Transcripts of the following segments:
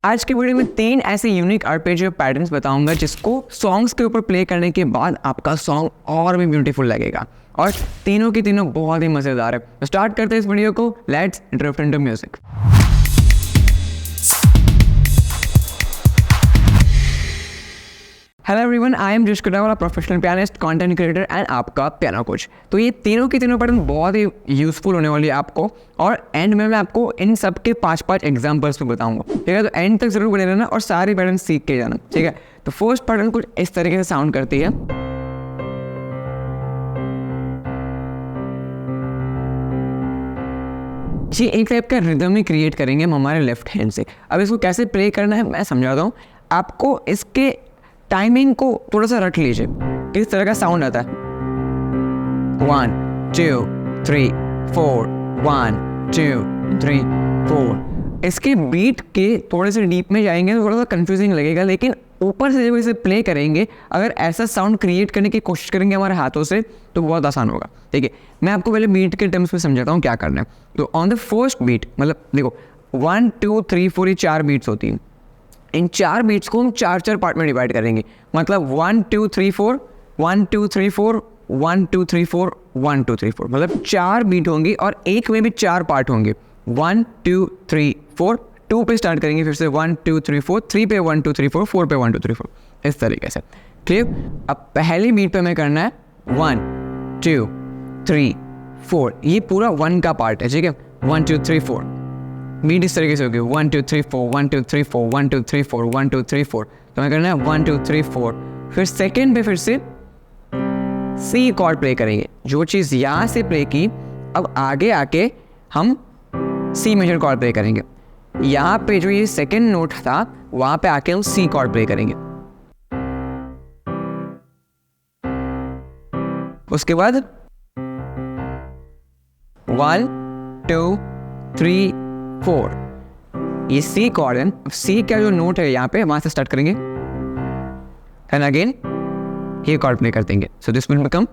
आज के वीडियो में 3 ऐसे यूनिक आर्पेजियो पैटर्न्स बताऊंगा जिसको सॉन्ग्स के ऊपर प्ले करने के बाद आपका सॉन्ग और भी ब्यूटीफुल लगेगा और तीनों की तीनों बहुत ही मज़ेदार है। तो स्टार्ट करते हैं इस वीडियो को। Let's drift into music. Hello everyone, I am जिश वाला professional pianist, content creator and आपका पियानो कोच। तो ये तीनों की तीनों पैटर्न बहुत ही यूजफुल होने वाली है आपको, और एंड में मैं आपको इन सब के 5 एग्जांपल्स भी बताऊंगा, ठीक है। तो एंड तक जरूर बने रहना और सारे पैटर्न सीख के जाना, ठीक है। तो फर्स्ट पैटर्न कुछ इस तरीके से साउंड करती है। ये एक टाइप का रिदम ही क्रिएट करेंगे हम हमारे लेफ्ट हैंड से। अब इसको कैसे प्ले करना है मैं समझाता हूँ आपको। इसके टाइमिंग को थोड़ा सा रट लीजिए। किस तरह का साउंड आता है 1 2 3 4 1 2 3 4। इसके बीट के थोड़े से डीप में जाएंगे तो थोड़ा सा कंफ्यूजिंग लगेगा, लेकिन ऊपर से जब इसे प्ले करेंगे, अगर ऐसा साउंड क्रिएट करने की कोशिश करेंगे हमारे हाथों से तो बहुत आसान होगा, ठीक है। मैं आपको पहले बीट के टर्म्स में समझाता हूँ क्या करना है। तो ऑन द फर्स्ट बीट, मतलब देखो 1 2 3 4 ये 4 बीट्स होती हैं। इन 4 बीट्स को हम 4 पार्ट में डिवाइड करेंगे। मतलब 1 2 3 4 1 2 3 4 1 2 3 4 1 2 3 4, मतलब 4 बीट होंगी और एक में भी 4 पार्ट होंगे। 1 2 3 4, 2 पे स्टार्ट करेंगे, फिर से 1 2 3 4, 3 पे 1 2 3 4, 4 पे 1 2 3 4, इस तरीके से, क्लियर। अब पहली बीट पे हमें करना है 1 2 3 4, ये पूरा 1 का पार्ट है, ठीक है। 1 2 3 4 बीट इस तरीके से होगी 1 2 3 4 1 2 3 4 1 2 3 4 1 2 3 4। तो हमें करना है 1 2 3 4। फिर सेकेंड पे फिर से सी कॉर्ड प्ले करेंगे। जो चीज़ यहाँ से प्ले की, अब आगे आके हम सी मेजर कॉर्ड प्ले करेंगे। यहाँ पे जो ये सेकेंड नोट था वहाँ पे आके हम सी कॉर्ड प्ले करेंगे। उसके बाद 1 2 3 4, ये सी कॉर्ड है। सी का जो नोट है यहाँ पे, वहां से स्टार्ट करेंगे एंड अगेन ये कॉर्ड प्ले कर देंगे। सो दिस विल बिकम,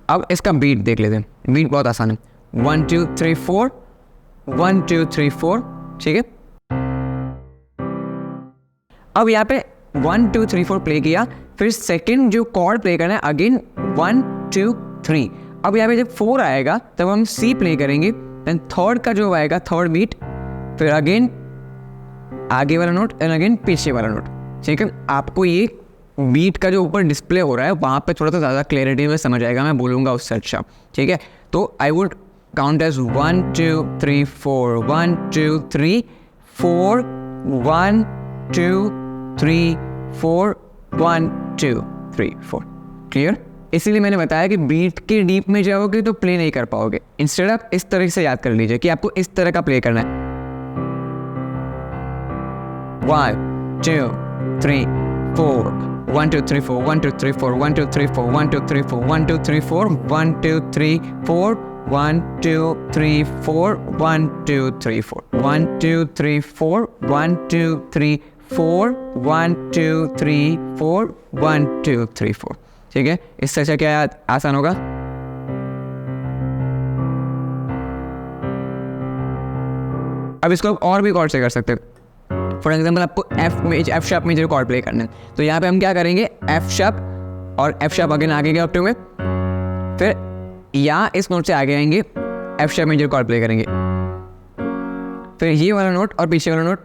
अब इसका बीट देख लेते हैं। बीट बहुत आसान है, 1 2 3 4 1 2 3 4, ठीक है। अब यहाँ पे 1 2 3 4 प्ले किया, फिर सेकेंड जो कॉर्ड प्ले करना है अगेन 1 2 3। अब यहाँ पे जब 4 आएगा तब हम सी प्ले करेंगे, देन थर्ड का जो आएगा थर्ड बीट, फिर अगेन आगे वाला नोट एंड अगेन पीछे वाला नोट, ठीक है। आपको ये बीट का जो ऊपर डिस्प्ले हो रहा है वहाँ पे थोड़ा सा ज़्यादा क्लैरिटी में समझ आएगा, मैं बोलूँगा उससे अच्छा, ठीक है। तो I would count as 1 2 3 4 1 2 3 4 1 2 3 4 1 2 3 4, clear. इसीलिए मैंने बताया कि बीट के डीप में जाओगे तो प्ले नहीं कर पाओगे। इंस्टेड आप इस तरह से याद कर लीजिए कि आपको इस तरह का प्ले करना है। 1 2 3 4 1 2 3 4 1 2 3 4 1 2 3 4 1 2 3 4 1 2 3 4 1 2 3 4 1 2 3 4 1 2 3 4 1 2 3 4 1 2 3 4 1 2 3 4 1 2 3 4, ठीक है। इससे अच्छा क्या आसान होगा। अब इसको आप और भी कॉर्ड से कर सकते हैं। फॉर एग्जाम्पल आपको F sharp major chord play करना है, तो यहाँ पे हम क्या करेंगे, एफ शार्प और एफ शार्प अगेन आगे के ऑक्टेव में, फिर यहाँ इस नोट से आगे आएंगे, F sharp major chord play करेंगे, फिर ये वाला नोट और पीछे वाला नोट,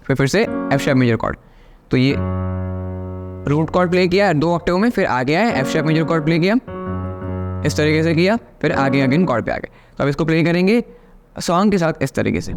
फिर से एफ शार्प मेजर कॉर्ड। तो ये रूट कॉर्ड प्ले किया 2 ऑक्टेव में, फिर आगे आए F sharp major chord play किया, इस तरीके से किया, फिर आगे अगेन कॉर्ड पे आ गए। तो अब इसको प्ले करेंगे सॉन्ग के साथ इस तरीके से।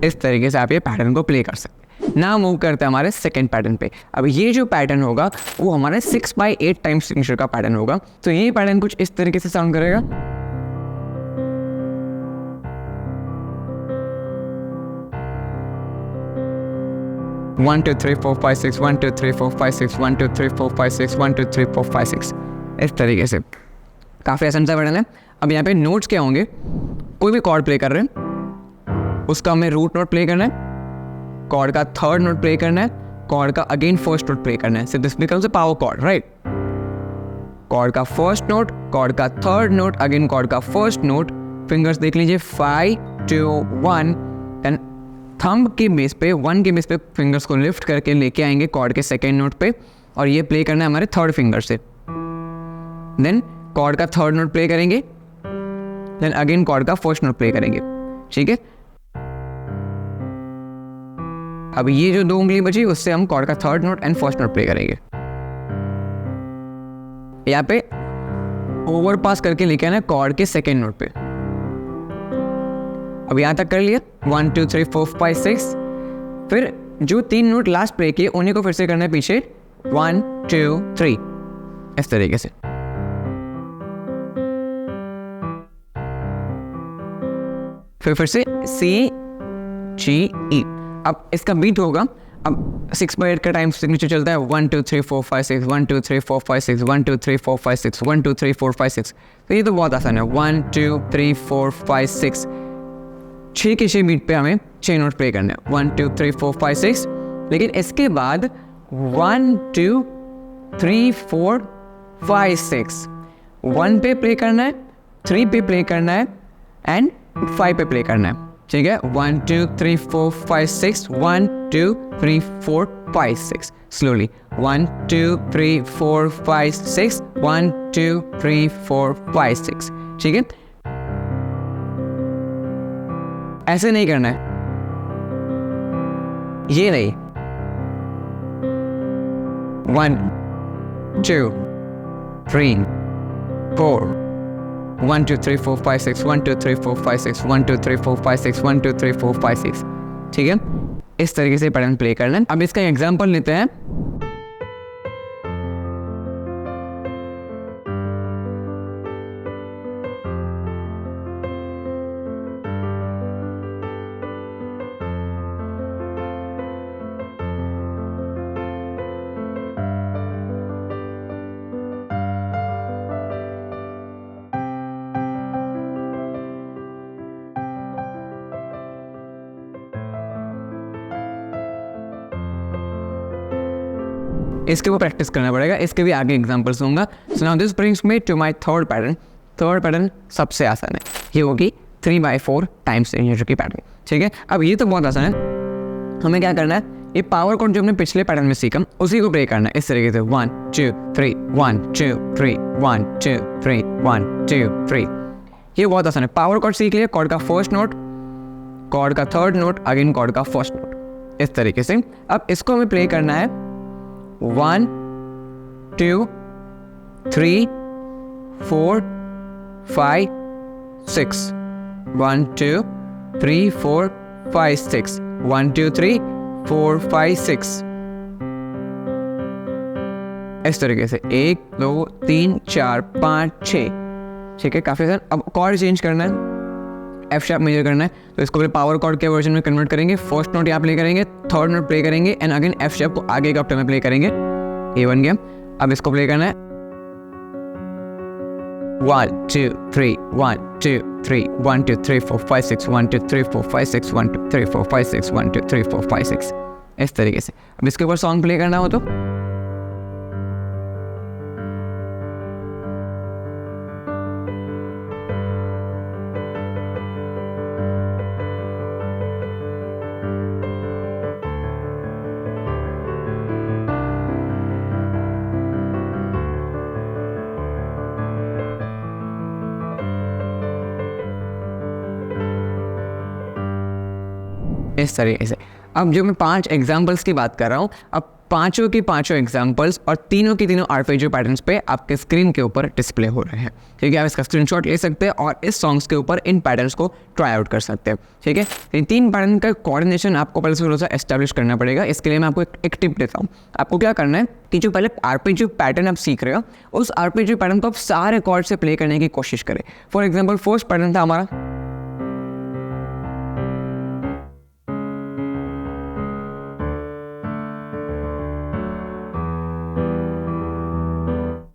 इस तरीके से आप ये पैटर्न को प्ले कर सकते हैं। ना मूव करते हैं हमारे सेकेंड पैटर्न पे। अब ये जो पैटर्न होगा वो हमारे 6/8 टाइम सिग्नेचर का पैटर्न होगा। तो ये पैटर्न कुछ इस तरीके से साउंड करेगा। One two three four five six, 1 2 3 4 5 6, 1 2 3 4 5 6, 1 2 3 4 5 6, इस तरीके से। काफ़ी आसान सा पैटर्न है। अब यहाँ पे नोट्स क्या होंगे, कोई भी कॉर्ड प्ले कर रहे हैं उसका हमें रूट नोट प्ले करना है, कॉर्ड का थर्ड नोट प्ले करना है, कॉर्ड का अगेन फर्स्ट नोट प्ले करना है। So this becomes a power chord, right. Chord का फर्स्ट नोट, कॉर्ड का थर्ड नोट, अगेन कॉर्ड का फर्स्ट नोट। फिंगर्स देख लीजिए 5 2 1, देन थंब के बेस पे 1 के बेस पे फिंगर्स को लिफ्ट करके लेके आएंगे कॉर्ड के सेकेंड नोट पे, और ये प्ले करना है हमारे थर्ड फिंगर से। देन कॉर्ड का थर्ड नोट प्ले करेंगे, देन अगेन कॉर्ड का फर्स्ट नोट प्ले करेंगे, ठीक है। अब ये जो 2 उंगली बची उससे हम कॉर्ड का third note and first note play करेंगे। यहाँ पे ओवर पास करके लेके आना है कॉर्ड के सेकेंड नोट पे। अब यहाँ तक कर लिया 1 2 3 4 5 6। फिर जो 3 नोट लास्ट प्ले किए उन्हीं को फिर से करना है पीछे 1 2 3, इस तरीके से। फिर से C G E। अब इसका बीट होगा, अब 6/8 का टाइम सिग्नेचर चलता है 1 2 3 4 5 6, 1 2 3 4 5 6, 1 2 3 4 5 6, 1 2 3 4 5 6। तो ये तो बहुत आसान है। 1 2 3 4 5 6, 6 के 6 बीट पे हमें 6 नोट प्ले करने हैं, 1 2 3 4 5 6। लेकिन इसके बाद 1 2 3 4 5 6, 1 पे प्ले करना है, 3 पे प्ले करना है एंड 5 पे प्ले करना है, ठीक है। 1 2 3 4 5 6, 1 2 3 4 5 6। स्लोली 1 2 3 4 5 6, 1 2 3 4 5 6, ठीक है। ऐसे नहीं करना है, ये नहीं। 1 2 3 4, 1 2 3 4 5 6, 1 2 3 4 5 6, 1 2 3 4 5 6, 1 2 3 4 5 6, ठीक है। इस तरीके से पैटर्न प्ले करना है। अब इसका एग्जांपल लेते हैं। इसके ऊपर प्रैक्टिस करना पड़ेगा, इसके भी आगे एग्जांपल्स दूंगा। So now this brings me to my third pattern. Third pattern सबसे आसान है, ये होगी 3/4 टाइम सिग्नेचर की पैटर्न, ठीक है। अब ये तो बहुत आसान है, हमें क्या करना है, ये पावर कॉर्ड जो हमने पिछले पैटर्न में सीखा उसी को प्ले करना है इस तरीके से 1 2 3 1 2 3 1 2 3 1 2 3। ये बहुत आसान है। पावर कॉर्ड सीख लिया, कॉर्ड का फर्स्ट नोट, कॉर्ड का थर्ड नोट, अगेन कॉर्ड का फर्स्ट नोट, इस तरीके से। अब इसको हमें प्ले करना है 1 2 3 4 5 6, 1 2 3 4 5 6, 1 2 3 4 5 6, इस तरीके से 1 2 3 4 5 6, ठीक है। काफ़ी आसान। अब कॉर्ड चेंज करना है, एफ शार्प मेजर करना है, तो इसको फिर पावर कॉर्ड के वर्जन में कन्वर्ट करेंगे। फर्स्ट नोट यहाँ प्ले करेंगे, थर्ड नोट प्ले करेंगे एंड अगेन एफ शार्प को आगे के ऑक्टेव में प्ले करेंगे। ये बन गया। अब इसको प्ले करना है 1 2 3 1 2 3 1 2 3 4 5 6, 1 2 3 4 5 6, 1 2 3 4 5 6, 1 2 3 4 5 6, इस तरीके से। अब इसके ऊपर सॉन्ग प्ले करना हो तो इस तरीके से। अब जो मैं 5 एग्जाम्पल्स की बात कर रहा हूँ, अब पांचों के पांचों एग्जाम्पल्स और तीनों के तीनों आर्पेजियो पैटर्न्स पे आपके स्क्रीन के ऊपर डिस्प्ले हो रहे हैं। ठीक है, आप इसका स्क्रीनशॉट ले सकते हैं और इस सॉन्ग्स के ऊपर इन पैटर्न्स को ट्राई आउट कर सकते हैं। ठीक है, इन तीन पैटर्न का कोऑर्डिनेशन आपको पहले से थोड़ा सा एस्टैब्लिश करना पड़ेगा। इसके लिए मैं आपको एक टिप देता हूँ। आपको क्या करना है कि जो पहले आर्पेजियो पैटर्न आप सीख रहे हो, उस आर्पेजियो पैटर्न को आप सारे कॉर्ड से प्ले करने की कोशिश करें। फॉर एग्जाम्पल फर्स्ट पैटर्न था हमारा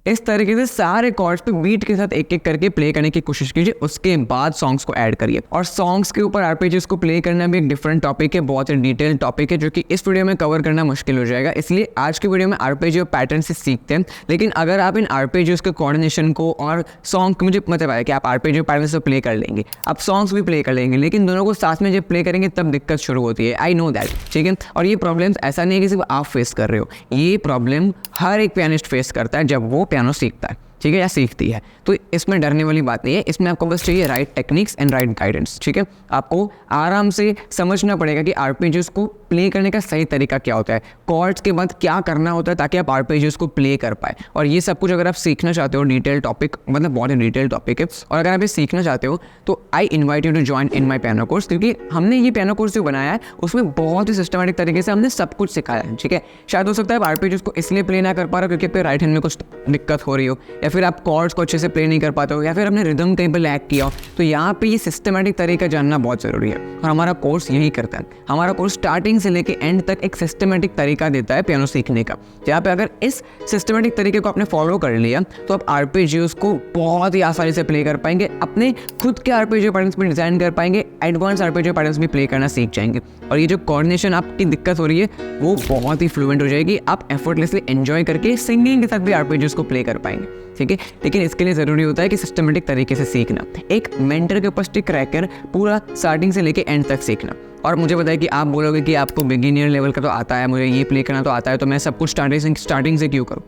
इस तरीके से सारे कॉर्ड्स पे बीट के साथ एक एक करके प्ले करने की कोशिश कीजिए। उसके बाद सॉन्ग्स को ऐड करिए। और सॉन्ग्स के ऊपर आर्पेजियोस को प्ले करना भी एक डिफरेंट टॉपिक है, बहुत ही डिटेल टॉपिक है, जो कि इस वीडियो में कवर करना मुश्किल हो जाएगा। इसलिए आज की वीडियो में आर्पेजियो पैटर्न से सीखते हैं। लेकिन अगर आप इन आर्पेजियोस के कोऑर्डिनेशन को और सॉन्ग, मुझे मतलब है कि आप आर्पेजियो पैटर्न से प्ले कर लेंगे, आप सॉन्ग्स भी प्ले कर लेंगे, लेकिन दोनों को साथ में जब प्ले करेंगे तब दिक्कत शुरू होती है। I know that. ठीक है, और ये प्रॉब्लम्स ऐसा नहीं है कि सिर्फ आप फेस कर रहे हो, ये प्रॉब्लम हर एक पियानिस्ट फेस करता है जब वो पियानो सीखता है। ठीक है, या सीखती है। तो इसमें डरने वाली बात नहीं है। इसमें आपको बस चाहिए right techniques and right guidance. ठीक है, आपको आराम से समझना पड़ेगा कि आर्पेजियोस को प्ले करने का सही तरीका क्या होता है, कॉर्ड्स के बाद क्या करना होता है ताकि आप आर्पेजियोस को प्ले कर पाए। और ये सब कुछ अगर आप सीखना चाहते हो, डिटेल टॉपिक, मतलब बहुत ही डिटेल टॉपिक है। और अगर आप ये सीखना चाहते हो तो I invite you to join in my piano course, क्योंकि हमने ये पियानो कोर्स जो बनाया है उसमें बहुत ही सिस्टमेटिक तरीके से हमने सब कुछ सिखाया है। ठीक है, शायद हो सकता है आप आर्पेजियोस को इसलिए प्ले ना कर पा रहे हो क्योंकि आपके राइट हैंड में कुछ दिक्कत हो रही हो, या फिर आप कॉर्ड्स को अच्छे से प्ले नहीं कर पाते हो, या फिर आपने रिदम कहीं पर लैग किया हो। तो यहाँ पे ये सिस्टमेटिक तरीका जानना बहुत ज़रूरी है और हमारा कोर्स यही करता है। हमारा कोर्स स्टार्टिंग से लेके एंड तक एक सिस्टमेटिक तरीका देता है पियानो सीखने का, जहाँ पे अगर इस सिस्टमेटिक तरीके को आपने फॉलो कर लिया तो आप आर्पेजियोस को बहुत ही आसानी से प्ले कर पाएंगे, अपने खुद के आर्पेजियो पैटर्न्स भी डिजाइन कर पाएंगे, एडवांस आर्पेजियो पैटर्न्स भी प्ले करना सीख जाएंगे। और ये जो कोऑर्डिनेशन आपकी दिक्कत हो रही है वो बहुत ही फ्लुएंट हो जाएगी। आप एफर्टलेसली एंजॉय करके सिंगिंग के साथ भी आर्पेजियोस को प्ले कर पाएंगे। ठीक है, लेकिन इसके लिए ज़रूरी होता है कि सिस्टमेटिक तरीके से सीखना, एक मेंटर के ऊपर स्टिक रहकर पूरा स्टार्टिंग से लेके एंड तक सीखना। और मुझे पता है कि आप बोलोगे कि आपको बिगिनर लेवल का तो आता है, मुझे ये प्ले करना तो आता है, तो मैं सब कुछ स्टार्टिंग से क्यों करूँ?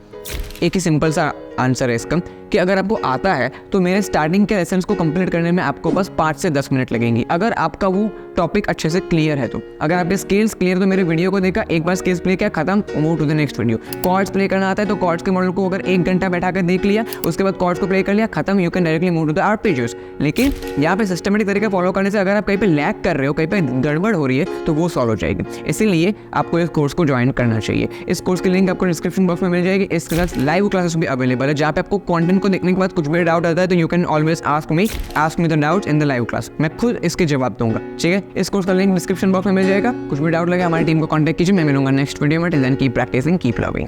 एक ही सिंपल सा आंसर है इसका कि अगर आपको आता है तो मेरे स्टार्टिंग के लेसन्स को कंप्लीट करने में आपको बस 5 से 10 मिनट लगेंगी, अगर आपका वो टॉपिक अच्छे से क्लियर है तो। अगर आपके स्केल्स क्लियर, तो मेरे वीडियो को देखा, एक बार स्केल्स प्ले किया, खत्म, move to the next video. Chords play करना आता है तो कॉर्ड्स के मॉडल को अगर 1 घंटा बैठा कर देख लिया, उसके बाद कॉर्ड्स को प्ले कर लिया, खत्म, you can directly move to the arpeggios. लेकिन यहाँ पे सिस्टमेटिक तरीका फॉलो करने से अगर आप कहीं पे लैग कर रहे हो, कहीं पे गड़बड़ हो रही है, तो वो सॉल्व हो जाएगी। इसीलिए आपको इस कोर्स को ज्वाइन करना चाहिए। इस कोर्स की लिंक आपको डिस्क्रिप्शन बॉक्स में मिल जाएगी। इसके साथ लाइव क्लासेस भी अवेलेबल है, जहाँ पे आपको कंटेंट को देखने के बाद कुछ भी डाउट आता है तो you can always ask me the doubts in the live class. मैं खुद इसके जवाब दूंगा। ठीक है, इस कोर्स का लिंक डिस्क्रिप्शन बॉक्स में मिल जाएगा। कुछ भी डाउट लगे हमारी टीम को कांटेक्ट कीजिए। मैं मिलूंगा नेक्स्ट वीडियो में। Till then keep practising, keep loving.